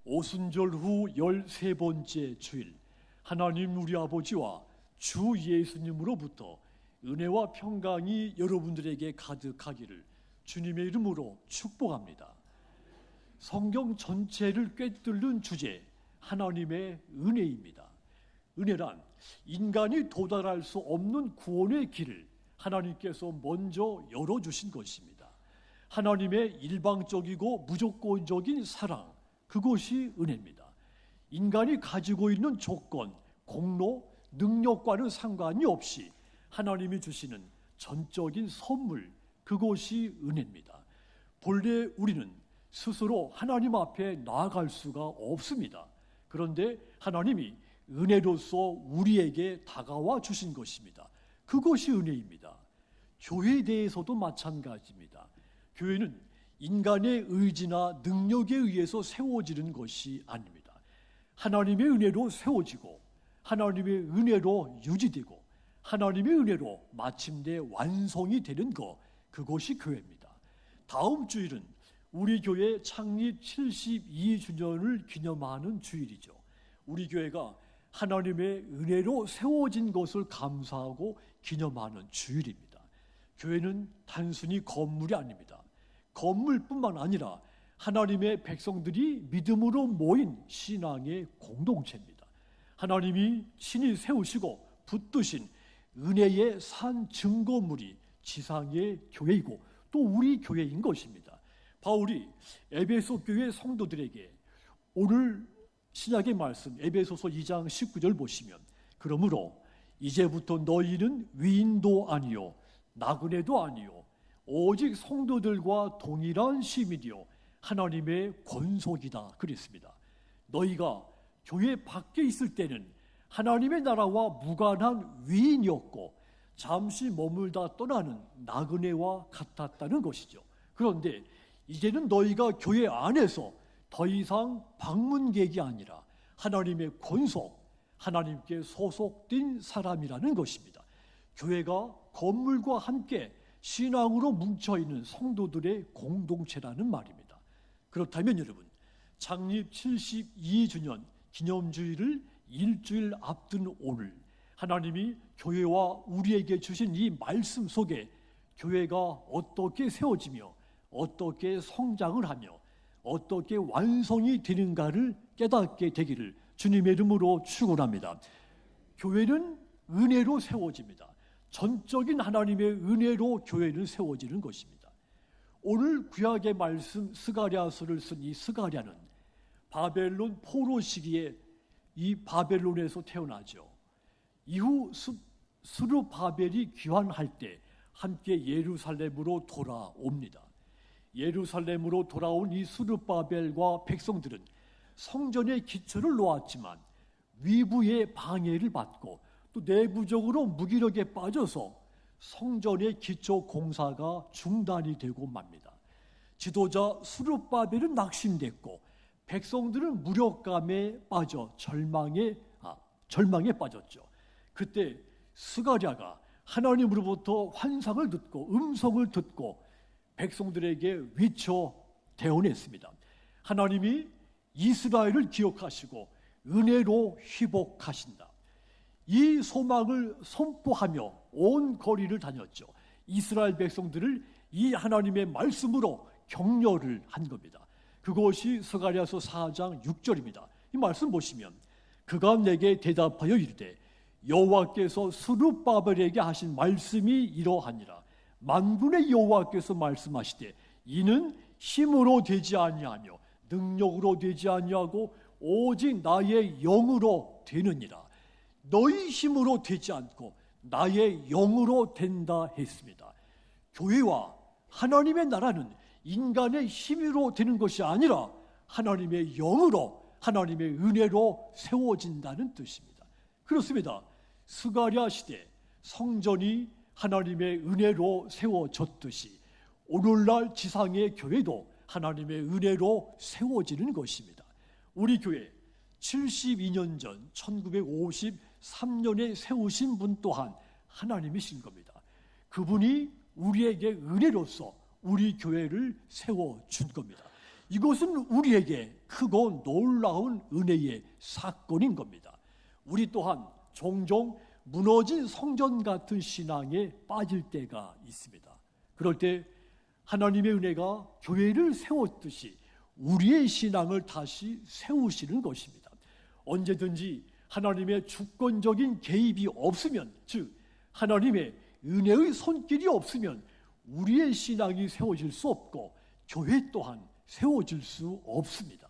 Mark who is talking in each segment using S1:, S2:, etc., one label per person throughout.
S1: 오순절 후 13번째 주일, 하나님 우리 아버지와 주 예수님으로부터 은혜와 평강이 여러분들에게 가득하기를 주님의 이름으로 축복합니다. 성경 전체를 꿰뚫는 주제, 하나님의 은혜입니다. 은혜란 인간이 도달할 수 없는 구원의 길을 하나님께서 먼저 열어주신 것입니다. 하나님의 일방적이고 무조건적인 사랑, 그것이 은혜입니다. 인간이 가지고 있는 조건, 공로, 능력과는 상관이 없이 하나님이 주시는 전적인 선물, 그것이 은혜입니다. 본래 우리는 스스로 하나님 앞에 나아갈 수가 없습니다. 그런데 하나님이 은혜로서 우리에게 다가와 주신 것입니다. 그것이 은혜입니다. 교회에 대해서도 마찬가지입니다. 교회는 인간의 의지나 능력에 의해서 세워지는 것이 아닙니다. 하나님의 은혜로 세워지고 하나님의 은혜로 유지되고 하나님의 은혜로 마침내 완성이 되는 것, 그것이 교회입니다. 다음 주일은 우리 교회 창립 72주년을 기념하는 주일이죠. 우리 교회가 하나님의 은혜로 세워진 것을 감사하고 기념하는 주일입니다. 교회는 단순히 건물이 아닙니다. 건물뿐만 아니라 하나님의 백성들이 믿음으로 모인 신앙의 공동체입니다. 하나님이 친히 세우시고 붙드신 은혜의 산 증거물이 지상의 교회이고 또 우리 교회인 것입니다. 바울이 에베소 교회 성도들에게 오늘 신약의 말씀 에베소서 2장 19절 보시면, 그러므로 이제부터 너희는 위인도 아니요 나그네도 아니요 오직 성도들과 동일한 시민이요 하나님의 권속이다 그랬습니다. 너희가 교회 밖에 있을 때는 하나님의 나라와 무관한 위인이었고 잠시 머물다 떠나는 나그네와 같았다는 것이죠. 그런데 이제는 너희가 교회 안에서 더 이상 방문객이 아니라 하나님의 권속, 하나님께 소속된 사람이라는 것입니다. 교회가 건물과 함께 신앙으로 뭉쳐있는 성도들의 공동체라는 말입니다. 그렇다면 여러분, 창립 72주년 기념주일을 일주일 앞둔 오늘, 하나님이 교회와 우리에게 주신 이 말씀 속에 교회가 어떻게 세워지며 어떻게 성장을 하며 어떻게 완성이 되는가를 깨닫게 되기를 주님의 이름으로 축원합니다. 교회는 은혜로 세워집니다. 전적인 하나님의 은혜로 교회는 세워지는 것입니다. 오늘 구약의 말씀 스가랴서를 쓴 이 스가랴는 바벨론 포로 시기에 이 바벨론에서 태어나죠. 이후 스룹바벨이 귀환할 때 함께 예루살렘으로 돌아옵니다. 예루살렘으로 돌아온 이 스룹바벨과 백성들은 성전의 기초를 놓았지만 위부의 방해를 받고 또 내부적으로 무기력에 빠져서 성전의 기초 공사가 중단이 되고 맙니다. 지도자 스룹바벨은 낙심됐고 백성들은 무력감에 빠져 절망에 빠졌죠. 그때 스가랴가 하나님으로부터 환상을 듣고 음성을 듣고 백성들에게 외쳐 대언했습니다. 하나님이 이스라엘을 기억하시고 은혜로 회복하신다. 이 소망을 선포하며 온 거리를 다녔죠. 이스라엘 백성들을 이 하나님의 말씀으로 격려를 한 겁니다. 그것이 스가랴서 4장 6절입니다. 이 말씀 보시면 그가 내게 대답하여 이르되 여호와께서 스룹바벨에게 하신 말씀이 이러하니라. 만군의 여호와께서 말씀하시되 이는 힘으로 되지 아니하며 능력으로 되지 아니하고 오직 나의 영으로 되느니라. 너희 힘으로 되지 않고 나의 영으로 된다 했습니다. 교회와 하나님의 나라는 인간의 힘으로 되는 것이 아니라 하나님의 영으로, 하나님의 은혜로 세워진다는 뜻입니다. 그렇습니다. 스가랴 시대 성전이 하나님의 은혜로 세워졌듯이 오늘날 지상의 교회도 하나님의 은혜로 세워지는 것입니다. 우리 교회 72년 전 1953년에 세우신 분 또한 하나님이신 겁니다. 그분이 우리에게 은혜로서 우리 교회를 세워준 겁니다. 이것은 우리에게 크고 놀라운 은혜의 사건인 겁니다. 우리 또한 종종 무너진 성전 같은 신앙에 빠질 때가 있습니다. 그럴 때 하나님의 은혜가 교회를 세웠듯이 우리의 신앙을 다시 세우시는 것입니다. 언제든지 하나님의 주권적인 개입이 없으면, 즉 하나님의 은혜의 손길이 없으면 우리의 신앙이 세워질 수 없고 교회 또한 세워질 수 없습니다.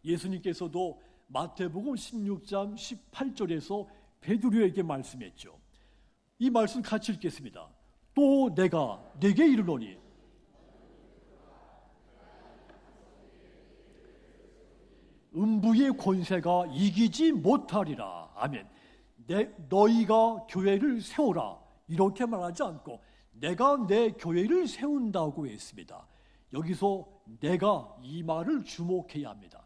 S1: 예수님께서도 마태복음 16장 18절에서 베드로에게 말씀했죠. 이 말씀 같이 읽겠습니다. 또 내가 네게 이르노니 음부의 권세가 이기지 못하리라. 아멘. 너희가 교회를 세우라 이렇게 말하지 않고 내가 내 교회를 세운다고 했습니다. 여기서 내가 이 말을 주목해야 합니다.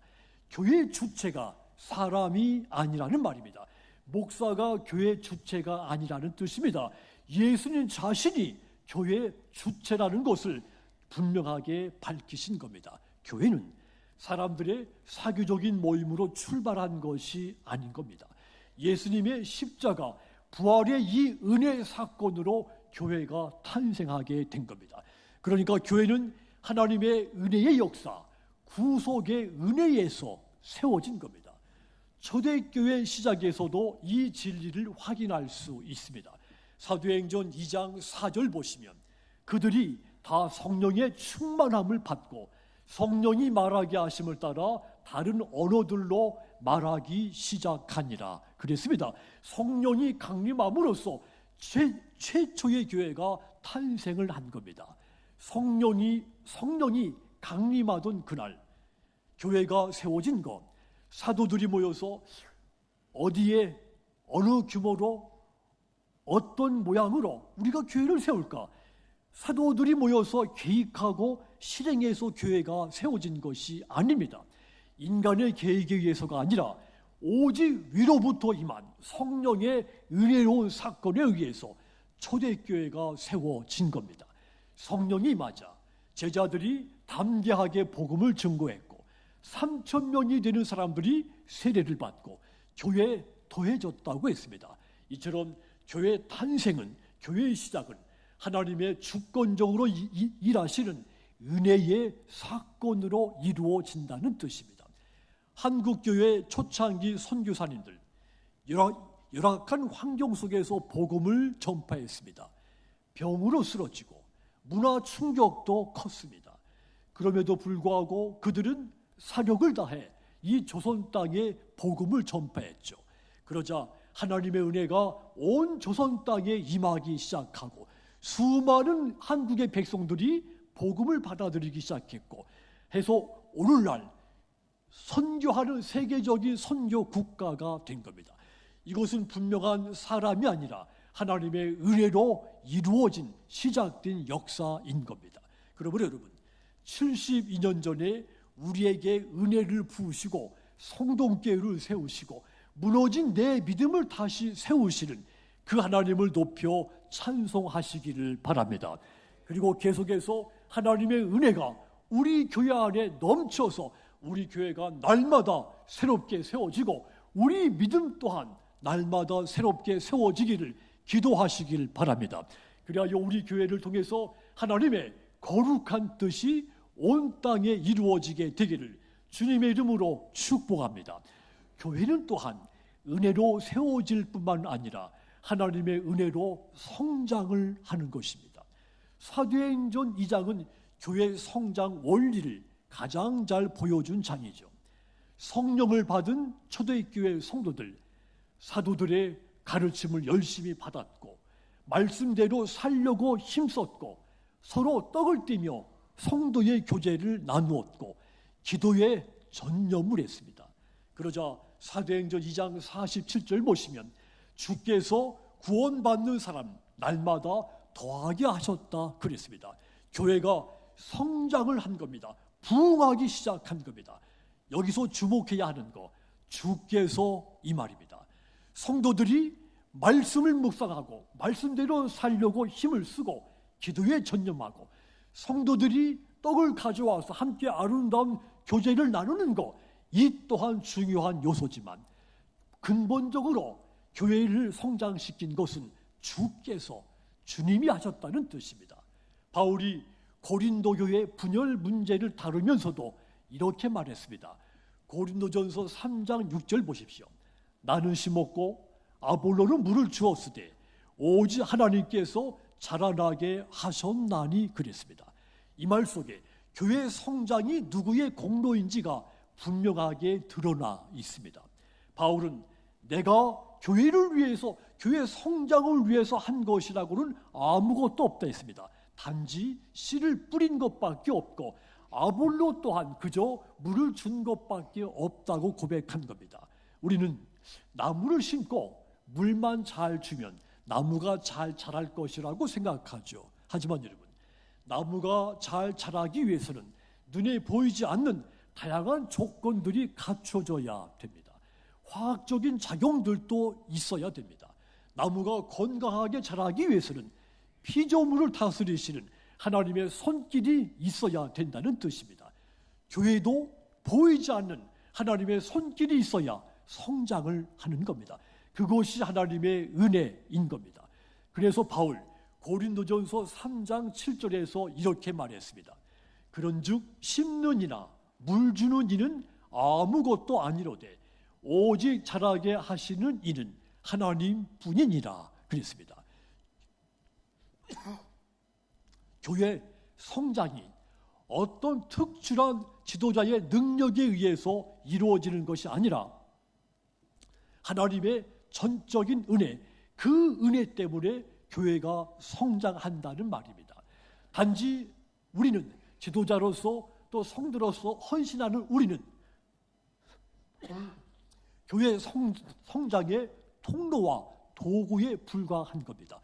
S1: 교회 주체가 사람이 아니라는 말입니다. 목사가 교회 주체가 아니라는 뜻입니다. 예수님 자신이 교회 주체라는 것을 분명하게 밝히신 겁니다. 교회는 사람들의 사교적인 모임으로 출발한 것이 아닌 겁니다. 예수님의 십자가, 부활의 이 은혜 사건으로 교회가 탄생하게 된 겁니다. 그러니까 교회는 하나님의 은혜의 역사, 구속의 은혜에서 세워진 겁니다. 초대교회 시작에서도 이 진리를 확인할 수 있습니다. 사도행전 2장 4절 보시면 그들이 다 성령의 충만함을 받고 성령이 말하게 하심을 따라 다른 언어들로 말하기 시작하니라 그랬습니다. 성령이 강림함으로써 최초의 교회가 탄생을 한 겁니다. 성령이 강림하던 그날 교회가 세워진 것, 사도들이 모여서 어디에 어느 규모로 어떤 모양으로 우리가 교회를 세울까? 사도들이 모여서 계획하고 실행해서 교회가 세워진 것이 아닙니다. 인간의 계획에 의해서가 아니라 오직 위로부터 임한 성령의 은혜로운 사건에 의해서 초대교회가 세워진 겁니다. 성령이 임하자 제자들이 담대하게 복음을 증거했고 3,000명이 되는 사람들이 세례를 받고 교회에 더해졌다고 했습니다. 이처럼 교회 탄생은, 교회의 시작은 하나님의 주권적으로 일하시는 은혜의 사건으로 이루어진다는 뜻입니다. 한국교회 초창기 선교사님들 열악한 환경 속에서 복음을 전파했습니다. 병으로 쓰러지고 문화 충격도 컸습니다. 그럼에도 불구하고 그들은 사력을 다해 이 조선 땅에 복음을 전파했죠. 그러자 하나님의 은혜가 온 조선 땅에 임하기 시작하고 수많은 한국의 백성들이 복음을 받아들이기 시작했고 해서 오늘날 선교하는 세계적인 선교 국가가 된 겁니다. 이것은 분명한 사람이 아니라 하나님의 은혜로 이루어진 시작된 역사인 겁니다. 그러므로 여러분 72년 전에 우리에게 은혜를 부으시고 성동교회를 세우시고 무너진 내 믿음을 다시 세우시는 그 하나님을 높여 찬송하시기를 바랍니다. 그리고 계속해서 하나님의 은혜가 우리 교회 안에 넘쳐서 우리 교회가 날마다 새롭게 세워지고 우리 믿음 또한 날마다 새롭게 세워지기를 기도하시길 바랍니다. 그리하여 우리 교회를 통해서 하나님의 거룩한 뜻이 온 땅에 이루어지게 되기를 주님의 이름으로 축복합니다. 교회는 또한 은혜로 세워질 뿐만 아니라 하나님의 은혜로 성장을 하는 것입니다. 사도행전 2장은 교회 성장 원리를 가장 잘 보여준 장이죠. 성령을 받은 초대교회 성도들, 사도들의 가르침을 열심히 받았고 말씀대로 살려고 힘썼고 서로 떡을 떼며 성도의 교제를 나누었고 기도에 전념을 했습니다. 그러자 사도행전 2장 47절 보시면 주께서 구원받는 사람 날마다 더하게 하셨다 그랬습니다. 교회가 성장을 한 겁니다. 부흥하기 시작한 겁니다. 여기서 주목해야 하는 거 주께서 이 말입니다. 성도들이 말씀을 묵상하고 말씀대로 살려고 힘을 쓰고 기도에 전념하고 성도들이 떡을 가져와서 함께 아름다운 교제를 나누는 것, 이 또한 중요한 요소지만 근본적으로 교회를 성장시킨 것은 주께서, 주님이 하셨다는 뜻입니다. 바울이 고린도 교회 분열 문제를 다루면서도 이렇게 말했습니다. 고린도전서 3장 6절 보십시오. 나는 심었고 아볼로는 물을 주었으되 오직 하나님께서 자라나게 하셨나니 그랬습니다. 이 말 속에 교회 성장이 누구의 공로인지가 분명하게 드러나 있습니다. 바울은 내가 교회를 위해서, 교회 성장을 위해서 한 것이라고는 아무것도 없다 했습니다. 단지 씨를 뿌린 것밖에 없고 아볼로 또한 그저 물을 준 것밖에 없다고 고백한 겁니다. 우리는 나무를 심고 물만 잘 주면 나무가 잘 자랄 것이라고 생각하죠. 하지만 여러분, 나무가 잘 자라기 위해서는 눈에 보이지 않는 다양한 조건들이 갖춰져야 됩니다. 화학적인 작용들도 있어야 됩니다. 나무가 건강하게 자라기 위해서는 피조물을 다스리시는 하나님의 손길이 있어야 된다는 뜻입니다. 교회도 보이지 않는 하나님의 손길이 있어야 성장을 하는 겁니다. 그것이 하나님의 은혜인 겁니다. 그래서 바울 고린도전서 3장 7절에서 이렇게 말했습니다. 그런즉 심는 이나 물 주는 이는 아무것도 아니로되 오직 자라게 하시는 이는 하나님뿐이니라 그랬습니다. 교회 성장이 어떤 특출한 지도자의 능력에 의해서 이루어지는 것이 아니라 하나님의 전적인 은혜, 그 은혜 때문에 교회가 성장한다는 말입니다. 단지 우리는 지도자로서 또 성도로서 헌신하는 우리는 교회 성장의 통로와 도구에 불과한 겁니다.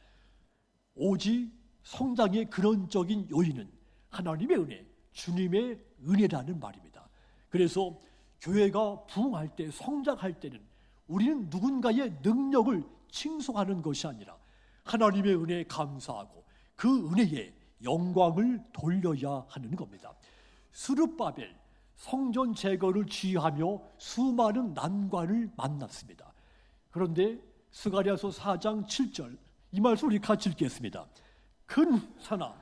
S1: 오직 성장의 근원적인 요인은 하나님의 은혜, 주님의 은혜라는 말입니다. 그래서 교회가 부흥할 때, 성장할 때는 우리는 누군가의 능력을 칭송하는 것이 아니라 하나님의 은혜에 감사하고 그 은혜에 영광을 돌려야 하는 겁니다. 스룹바벨 성전 제거를 지휘하며 수많은 난관을 만났습니다. 그런데 스가랴서 4장 7절 이 말씀 우리 같이 읽겠습니다. 큰 산아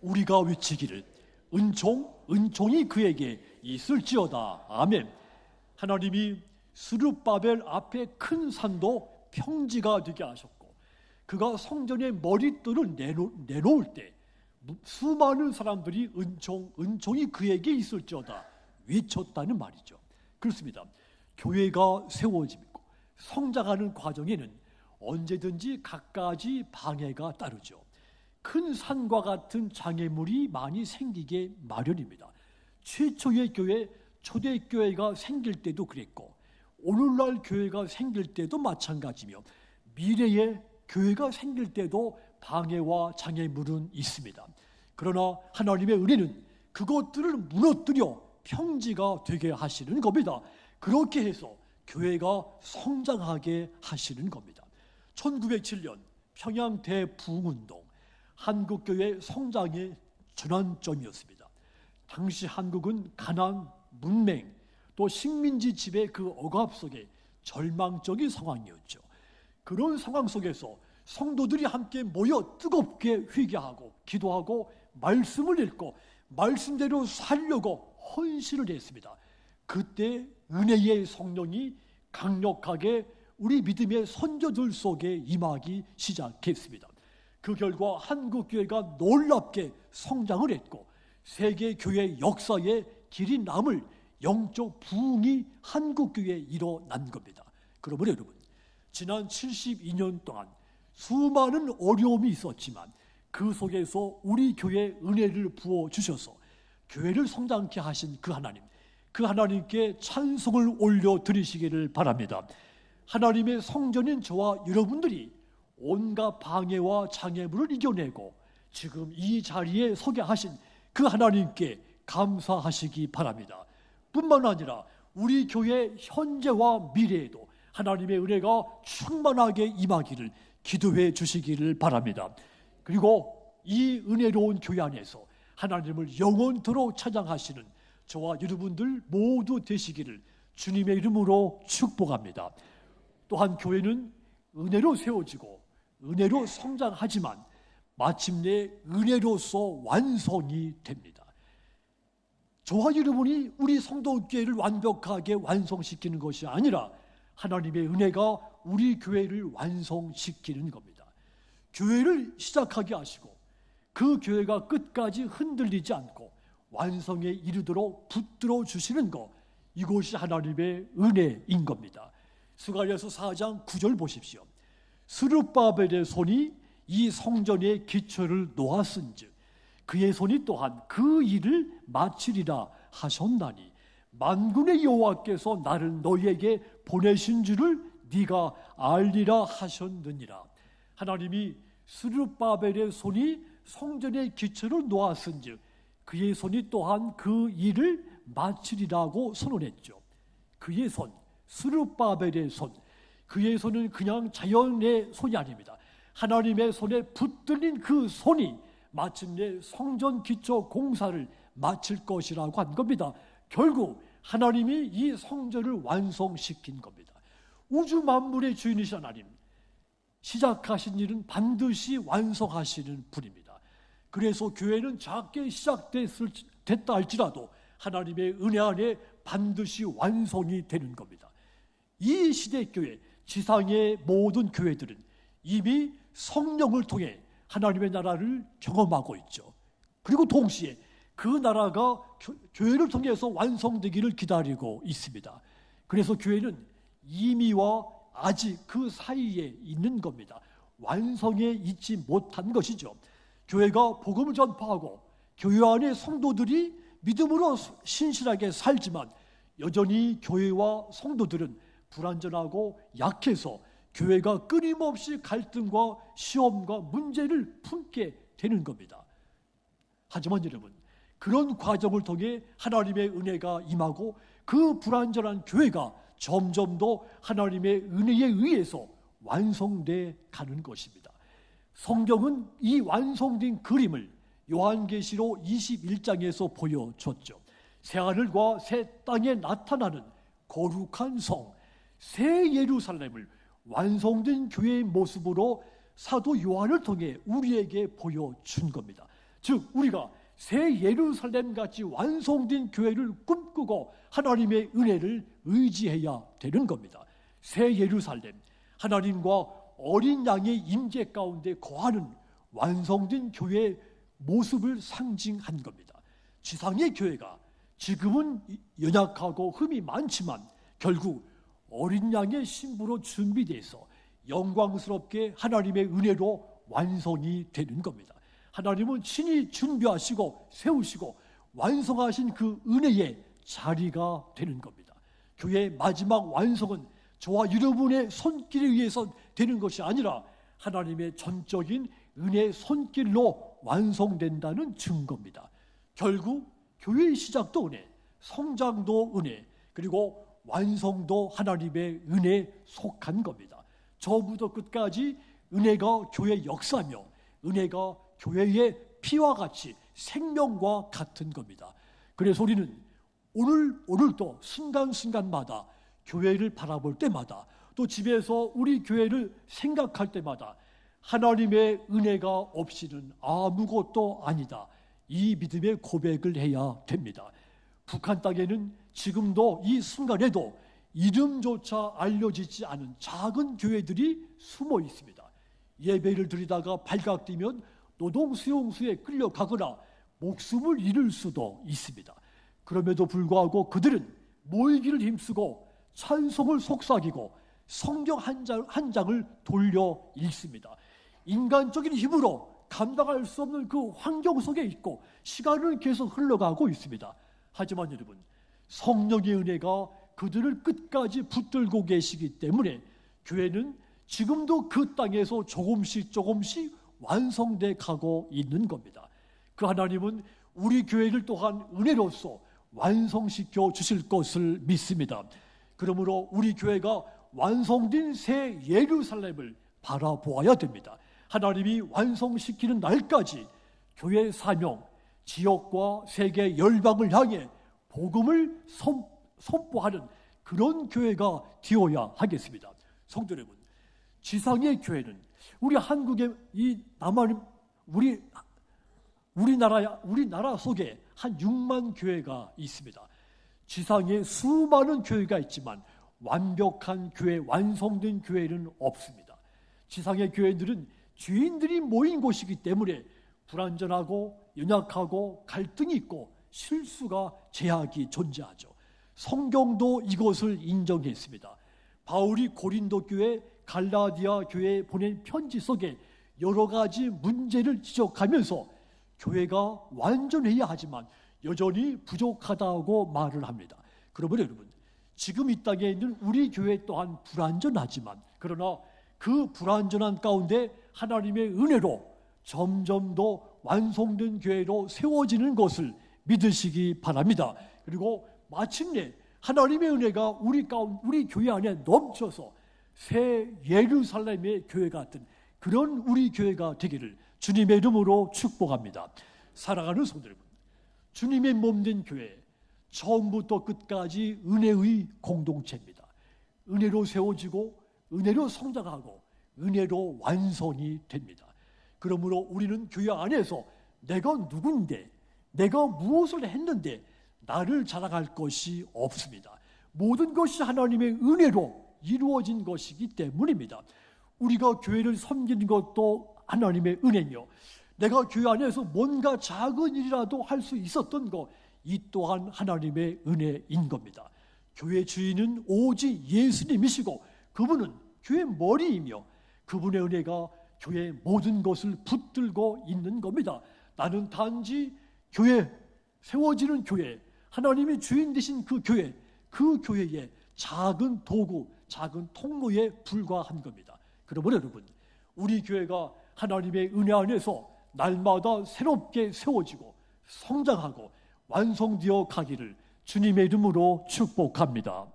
S1: 우리가 외치기를 은총이 그에게 있을지어다. 아멘. 하나님이 스룹바벨 앞에 큰 산도 평지가 되게 하셨고 그가 성전의 머릿돌을 내놓을 때 수많은 사람들이 은총이 그에게 있을지어다 외쳤다는 말이죠. 그렇습니다. 교회가 세워지고 성장하는 과정에는 언제든지 갖가지 방해가 따르죠. 큰 산과 같은 장애물이 많이 생기게 마련입니다. 최초의 교회, 초대교회가 생길 때도 그랬고 오늘날 교회가 생길 때도 마찬가지며 미래의 교회가 생길 때도 방해와 장애물은 있습니다. 그러나 하나님의 은혜는 그것들을 무너뜨려 평지가 되게 하시는 겁니다. 그렇게 해서 교회가 성장하게 하시는 겁니다. 1907년 평양 대부흥운동 한국교회 성장의 전환점이었습니다. 당시 한국은 가난, 문맹, 또 식민지 지배 그 억압 속에 절망적인 상황이었죠. 그런 상황 속에서 성도들이 함께 모여 뜨겁게 회개하고 기도하고 말씀을 읽고 말씀대로 살려고 헌신을 했습니다. 그때 은혜의 성령이 강력하게 우리 믿음의 선조들 속에 임하기 시작했습니다. 그 결과 한국교회가 놀랍게 성장을 했고 세계교회 역사에 길이 남을 영적 부흥이 한국교회에 일어난 겁니다. 그러므로 여러분, 지난 72년 동안 수많은 어려움이 있었지만 그 속에서 우리 교회에 은혜를 부어주셔서 교회를 성장케 하신 그 하나님께 찬송을 올려드리시기를 바랍니다. 하나님의 성전인 저와 여러분들이 온갖 방해와 장애물을 이겨내고 지금 이 자리에 서게 하신 그 하나님께 감사하시기 바랍니다. 뿐만 아니라 우리 교회 현재와 미래에도 하나님의 은혜가 충만하게 임하기를 기도해 주시기를 바랍니다. 그리고 이 은혜로운 교회 안에서 하나님을 영원토록 찬양하시는 저와 여러분들 모두 되시기를 주님의 이름으로 축복합니다. 또한 교회는 은혜로 세워지고 은혜로 성장하지만 마침내 은혜로서 완성이 됩니다. 저와 여러분이 우리 성도교회를 완벽하게 완성시키는 것이 아니라 하나님의 은혜가 우리 교회를 완성시키는 겁니다. 교회를 시작하게 하시고 그 교회가 끝까지 흔들리지 않고 완성에 이르도록 붙들어 주시는 것, 이것이 하나님의 은혜인 겁니다. 스가랴서 4장 9절 보십시오. 스룹바벨의 손이 이 성전의 기초를 놓았은즉 그의 손이 또한 그 일을 마치리라 하셨나니 만군의 여호와께서 나를 너희에게 보내신 줄을 네가 알리라 하셨느니라. 하나님이 스룹바벨의 손이 성전의 기초를 놓았은즉 그의 손이 또한 그 일을 마치리라고 선언했죠. 그의 손, 스룹바벨의 손, 그의 손은 그냥 자연의 손이 아닙니다. 하나님의 손에 붙들린 그 손이 마침내 성전 기초 공사를 마칠 것이라고 한 겁니다. 결국 하나님이 이 성전을 완성시킨 겁니다. 우주 만물의 주인이신 하나님, 시작하신 일은 반드시 완성하시는 분입니다. 그래서 교회는 작게 시작됐다 할지라도 하나님의 은혜 안에 반드시 완성이 되는 겁니다. 이 시대 교회, 지상의 모든 교회들은 이미 성령을 통해 하나님의 나라를 경험하고 있죠. 그리고 동시에 그 나라가 교회를 통해서 완성되기를 기다리고 있습니다. 그래서 교회는 이미와 아직 그 사이에 있는 겁니다. 완성에 있지 못한 것이죠. 교회가 복음을 전파하고 교회 안에 성도들이 믿음으로 신실하게 살지만 여전히 교회와 성도들은 불완전하고 약해서 교회가 끊임없이 갈등과 시험과 문제를 품게 되는 겁니다. 하지만 여러분, 그런 과정을 통해 하나님의 은혜가 임하고 그 불완전한 교회가 점점 더 하나님의 은혜에 의해서 완성돼 가는 것입니다. 성경은 이 완성된 그림을 요한계시록 21장에서 보여줬죠. 새하늘과 새 땅에 나타나는 거룩한 성, 새 예루살렘을 완성된 교회의 모습으로 사도 요한을 통해 우리에게 보여준 겁니다. 즉 우리가 새 예루살렘 같이 완성된 교회를 꿈꾸고 하나님의 은혜를 의지해야 되는 겁니다. 새 예루살렘, 하나님과 어린 양의 임재 가운데 거하는 완성된 교회의 모습을 상징한 겁니다. 지상의 교회가 지금은 연약하고 흠이 많지만 결국 어린 양의 신부로 준비돼서 영광스럽게 하나님의 은혜로 완성이 되는 겁니다. 하나님은 친히 준비하시고 세우시고 완성하신 그 은혜의 자리가 되는 겁니다. 교회의 마지막 완성은 저와 여러분의 손길에 의해서 되는 것이 아니라 하나님의 전적인 은혜의 손길로 완성된다는 증거입니다. 결국 교회의 시작도 은혜, 성장도 은혜, 그리고 완성도 하나님의 은혜에 속한 겁니다. 처음부터 끝까지 은혜가 교회의 역사며 은혜가 교회의 피와 같이 생명과 같은 겁니다. 그래서 우리는 오늘도 순간순간마다 교회를 바라볼 때마다 또 집에서 우리 교회를 생각할 때마다 하나님의 은혜가 없이는 아무것도 아니다, 이 믿음의 고백을 해야 됩니다. 북한 땅에는 지금도 이 순간에도 이름조차 알려지지 않은 작은 교회들이 숨어 있습니다. 예배를 드리다가 발각되면 노동수용소에 끌려가거나 목숨을 잃을 수도 있습니다. 그럼에도 불구하고 그들은 모이기를 힘쓰고 찬송을 속삭이고 성경 한 장을 돌려 읽습니다. 인간적인 힘으로 감당할 수 없는 그 환경 속에 있고 시간은 계속 흘러가고 있습니다. 하지만 여러분, 성령의 은혜가 그들을 끝까지 붙들고 계시기 때문에 교회는 지금도 그 땅에서 조금씩 완성돼 가고 있는 겁니다. 그 하나님은 우리 교회를 또한 은혜로서 완성시켜 주실 것을 믿습니다. 그러므로 우리 교회가 완성된 새 예루살렘을 바라보아야 됩니다. 하나님이 완성시키는 날까지 교회 사명, 지역과 세계 열방을 향해 복음을 선포하는 그런 교회가 되어야 하겠습니다. 성도 여러분, 지상의 교회는 우리 한국의 이 남한 우리나라 속에 한 6만 교회가 있습니다. 지상에 수많은 교회가 있지만 완벽한 교회, 완성된 교회는 없습니다. 지상의 교회들은 죄인들이 모인 곳이기 때문에 불완전하고 연약하고 갈등이 있고 실수가 제약이 존재하죠. 성경도 이것을 인정했습니다. 바울이 고린도 교회, 갈라디아 교회에 보낸 편지 속에 여러 가지 문제를 지적하면서 교회가 완전해야 하지만 여전히 부족하다고 말을 합니다. 그러면 여러분, 지금 이 땅에 있는 우리 교회 또한 불완전하지만 그러나 그 불완전한 가운데 하나님의 은혜로 점점 더 완성된 교회로 세워지는 것을 믿으시기 바랍니다. 그리고 마침내 하나님의 은혜가 우리 교회 안에 넘쳐서 새 예루살렘의 교회 같은 그런 우리 교회가 되기를 주님의 이름으로 축복합니다. 사랑하는 성도 여러분, 주님의 몸된 교회, 처음부터 끝까지 은혜의 공동체입니다. 은혜로 세워지고 은혜로 성장하고 은혜로 완성이 됩니다. 그러므로 우리는 교회 안에서 내가 누군데, 내가 무엇을 했는데 나를 자랑할 것이 없습니다. 모든 것이 하나님의 은혜로 이루어진 것이기 때문입니다. 우리가 교회를 섬기는 것도 하나님의 은혜며 내가 교회 안에서 뭔가 작은 일이라도 할 수 있었던 것, 이 또한 하나님의 은혜인 겁니다. 교회 주인은 오직 예수님이시고 그분은 교회 머리이며 그분의 은혜가 교회의 모든 것을 붙들고 있는 겁니다. 나는 단지 교회, 세워지는 교회, 하나님이 주인 되신 그 교회의 작은 도구, 작은 통로에 불과한 겁니다. 그러므로 여러분, 우리 교회가 하나님의 은혜 안에서 날마다 새롭게 세워지고 성장하고 완성되어 가기를 주님의 이름으로 축복합니다.